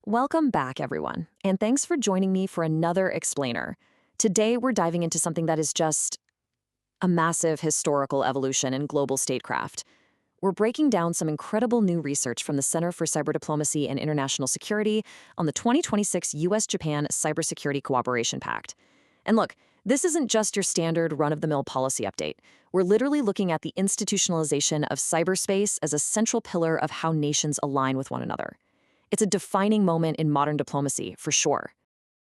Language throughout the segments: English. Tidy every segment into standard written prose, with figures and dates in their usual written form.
Welcome back, everyone, and thanks for joining me for another explainer. Today, we're diving into something that is just a massive historical evolution in global statecraft. We're breaking down some incredible new research from the Center for Cyber Diplomacy and International Security on the 2026 U.S.-Japan Cybersecurity Cooperation Pact. And look, this isn't just your standard run-of-the-mill policy update. We're literally looking at the institutionalization of cyberspace as a central pillar of how nations align with one another. It's a defining moment in modern diplomacy, for sure.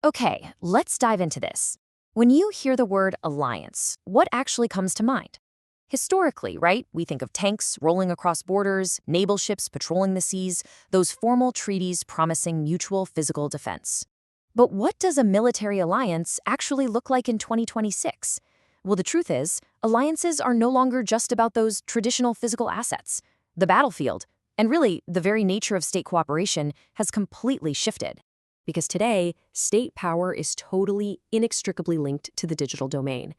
Okay, let's dive into this. When you hear the word alliance, what actually comes to mind? Historically, right, we think of tanks rolling across borders, naval ships patrolling the seas, those formal treaties promising mutual physical defense. But what does a military alliance actually look like in 2026? Well, the truth is, alliances are no longer just about those traditional physical assets. The battlefield, and really, the very nature of state cooperation has completely shifted. Because today, state power is totally, inextricably linked to the digital domain.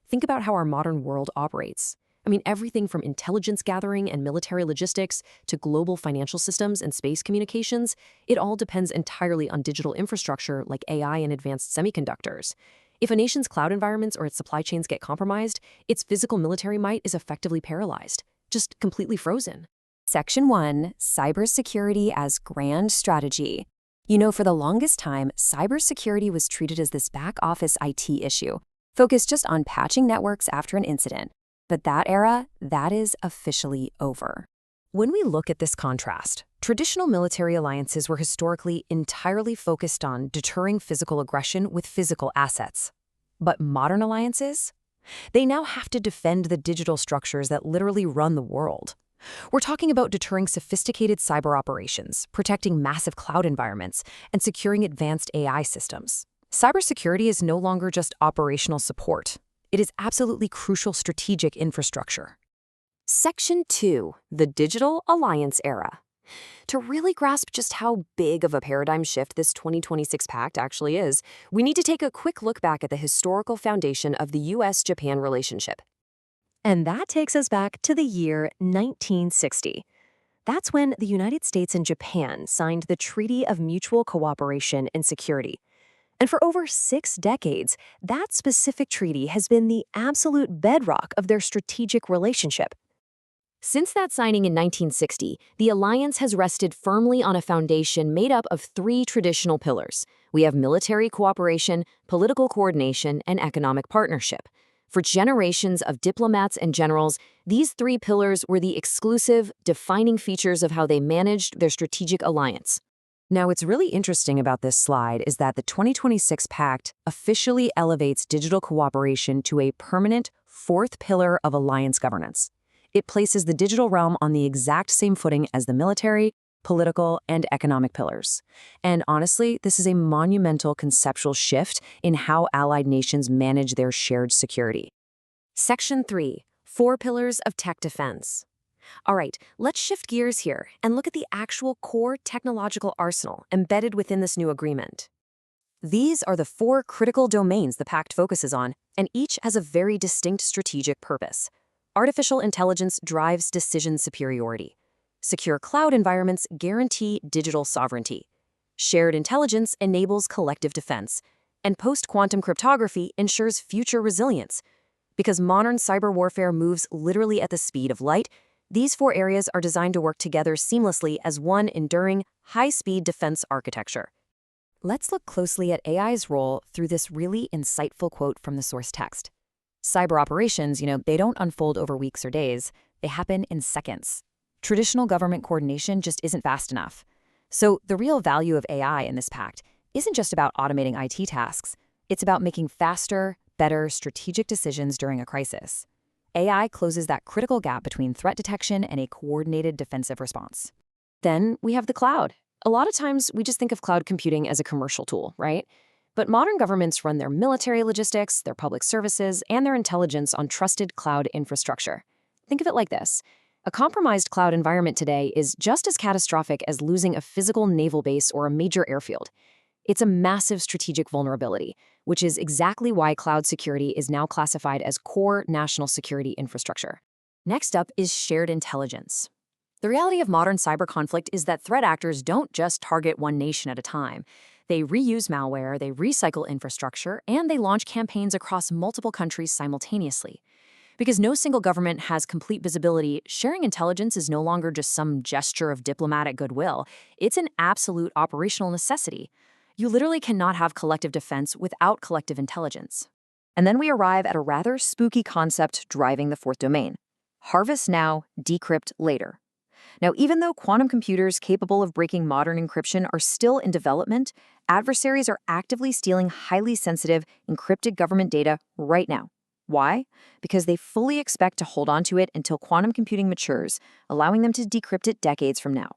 Think about how our modern world operates. I mean, everything from intelligence gathering and military logistics to global financial systems and space communications, it all depends entirely on digital infrastructure like AI and advanced semiconductors. If a nation's cloud environments or its supply chains get compromised, its physical military might is effectively paralyzed, just completely frozen. Section 1, Cybersecurity as Grand Strategy. You know, for the longest time, cybersecurity was treated as this back-office IT issue, focused just on patching networks after an incident. But that era, that is officially over. When we look at this contrast, traditional military alliances were historically entirely focused on deterring physical aggression with physical assets. But modern alliances? They now have to defend the digital structures that literally run the world. We're talking about deterring sophisticated cyber operations, protecting massive cloud environments, and securing advanced AI systems. Cybersecurity is no longer just operational support. It is absolutely crucial strategic infrastructure. Section 2, the Digital Alliance Era. To really grasp just how big of a paradigm shift this 2026 pact actually is, we need to take a quick look back at the historical foundation of the U.S.-Japan relationship. And that takes us back to the year 1960. That's when the United States and Japan signed the Treaty of Mutual Cooperation and Security. And for over 6 decades, that specific treaty has been the absolute bedrock of their strategic relationship. Since that signing in 1960, the alliance has rested firmly on a foundation made up of 3 traditional pillars. We have military cooperation, political coordination, and economic partnership. For generations of diplomats and generals, these 3 pillars were the exclusive, defining features of how they managed their strategic alliance. Now, what's really interesting about this slide is that the 2026 Pact officially elevates digital cooperation to a permanent 4th pillar of alliance governance. It places the digital realm on the exact same footing as the military, political, and economic pillars. And honestly, this is a monumental conceptual shift in how allied nations manage their shared security. Section 3, 4 Pillars of Tech Defense. All right, let's shift gears here and look at the actual core technological arsenal embedded within this new agreement. These are the 4 critical domains the pact focuses on, and each has a very distinct strategic purpose. Artificial intelligence drives decision superiority. Secure cloud environments guarantee digital sovereignty. Shared intelligence enables collective defense. And post-quantum cryptography ensures future resilience. Because modern cyber warfare moves literally at the speed of light, these 4 areas are designed to work together seamlessly as one enduring, high-speed defense architecture. Let's look closely at AI's role through this really insightful quote from the source text. Cyber operations, they don't unfold over weeks or days. They happen in seconds. Traditional government coordination just isn't fast enough. So the real value of AI in this pact isn't just about automating IT tasks. It's about making faster, better strategic decisions during a crisis. AI closes that critical gap between threat detection and a coordinated defensive response. Then we have the cloud. A lot of times we just think of cloud computing as a commercial tool, right? But modern governments run their military logistics, their public services, and their intelligence on trusted cloud infrastructure. Think of it like this. A compromised cloud environment today is just as catastrophic as losing a physical naval base or a major airfield. It's a massive strategic vulnerability, which is exactly why cloud security is now classified as core national security infrastructure. Next up is shared intelligence. The reality of modern cyber conflict is that threat actors don't just target one nation at a time. They reuse malware, they recycle infrastructure, and they launch campaigns across multiple countries simultaneously. Because no single government has complete visibility, sharing intelligence is no longer just some gesture of diplomatic goodwill. It's an absolute operational necessity. You literally cannot have collective defense without collective intelligence. And then we arrive at a rather spooky concept driving the fourth domain: harvest now, decrypt later. Now, even though quantum computers capable of breaking modern encryption are still in development, adversaries are actively stealing highly sensitive, encrypted government data right now. Why? Because they fully expect to hold on to it until quantum computing matures, allowing them to decrypt it decades from now.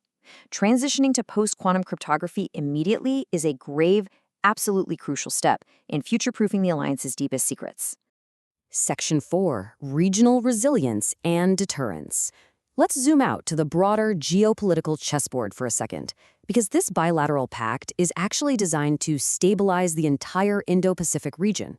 Transitioning to post-quantum cryptography immediately is a grave, absolutely crucial step in future-proofing the alliance's deepest secrets. Section 4, Regional Resilience and Deterrence. Let's zoom out to the broader geopolitical chessboard for a second, because this bilateral pact is actually designed to stabilize the entire Indo-Pacific region.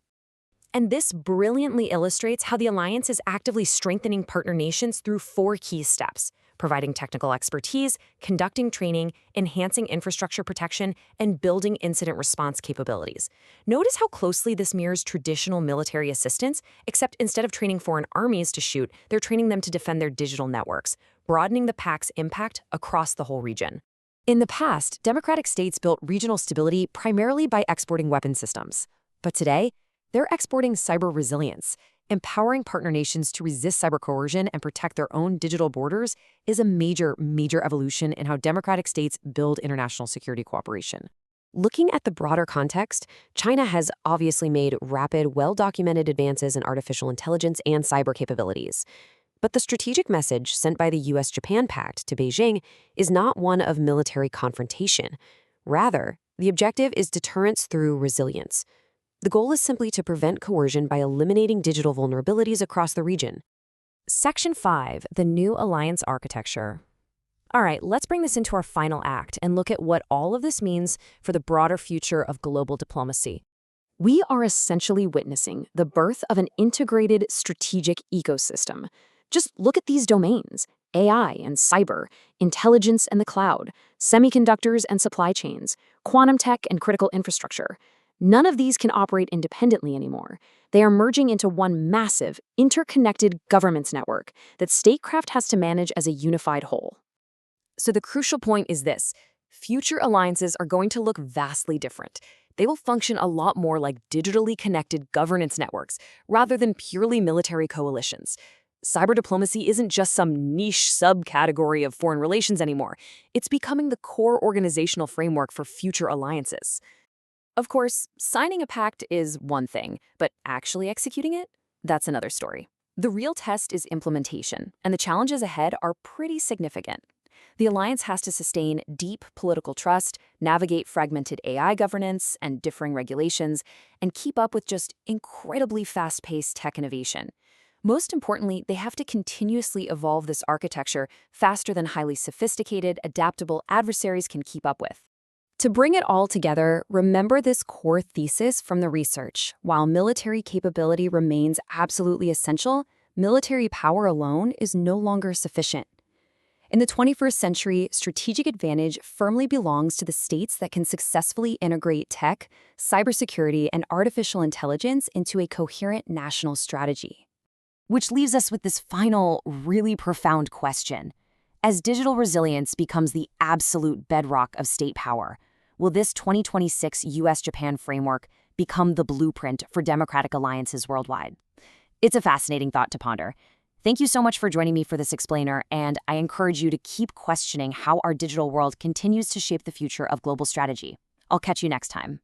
And this brilliantly illustrates how the alliance is actively strengthening partner nations through 4 key steps: providing technical expertise, conducting training, enhancing infrastructure protection, and building incident response capabilities. Notice how closely this mirrors traditional military assistance, except instead of training foreign armies to shoot, they're training them to defend their digital networks, broadening the pact's impact across the whole region. In the past, democratic states built regional stability primarily by exporting weapon systems. But today, they're exporting cyber resilience. Empowering partner nations to resist cyber coercion and protect their own digital borders is a major evolution in how democratic states build international security cooperation. Looking at the broader context, China has obviously made rapid, well-documented advances in artificial intelligence and cyber capabilities. But the strategic message sent by the U.S.-Japan Pact to Beijing is not one of military confrontation. Rather, the objective is deterrence through resilience. The goal is simply to prevent coercion by eliminating digital vulnerabilities across the region. Section 5, the new alliance architecture. All right, let's bring this into our final act and look at what all of this means for the broader future of global diplomacy. We are essentially witnessing the birth of an integrated strategic ecosystem. Just look at these domains: AI and cyber, intelligence and the cloud, semiconductors and supply chains, quantum tech and critical infrastructure. None of these can operate independently anymore. They are merging into one massive, interconnected governance network that statecraft has to manage as a unified whole. So the crucial point is this: future alliances are going to look vastly different. They will function a lot more like digitally connected governance networks rather than purely military coalitions. Cyber diplomacy isn't just some niche subcategory of foreign relations anymore. It's becoming the core organizational framework for future alliances. Of course, signing a pact is one thing, but actually executing it? That's another story. The real test is implementation, and the challenges ahead are pretty significant. The alliance has to sustain deep political trust, navigate fragmented AI governance and differing regulations, and keep up with just incredibly fast-paced tech innovation. Most importantly, they have to continuously evolve this architecture faster than highly sophisticated, adaptable adversaries can keep up with. To bring it all together, remember this core thesis from the research. While military capability remains absolutely essential, military power alone is no longer sufficient. In the 21st century, strategic advantage firmly belongs to the states that can successfully integrate tech, cybersecurity, and artificial intelligence into a coherent national strategy. Which leaves us with this final, really profound question. As digital resilience becomes the absolute bedrock of state power, will this 2026 U.S.-Japan framework become the blueprint for democratic alliances worldwide? It's a fascinating thought to ponder. Thank you so much for joining me for this explainer, and I encourage you to keep questioning how our digital world continues to shape the future of global strategy. I'll catch you next time.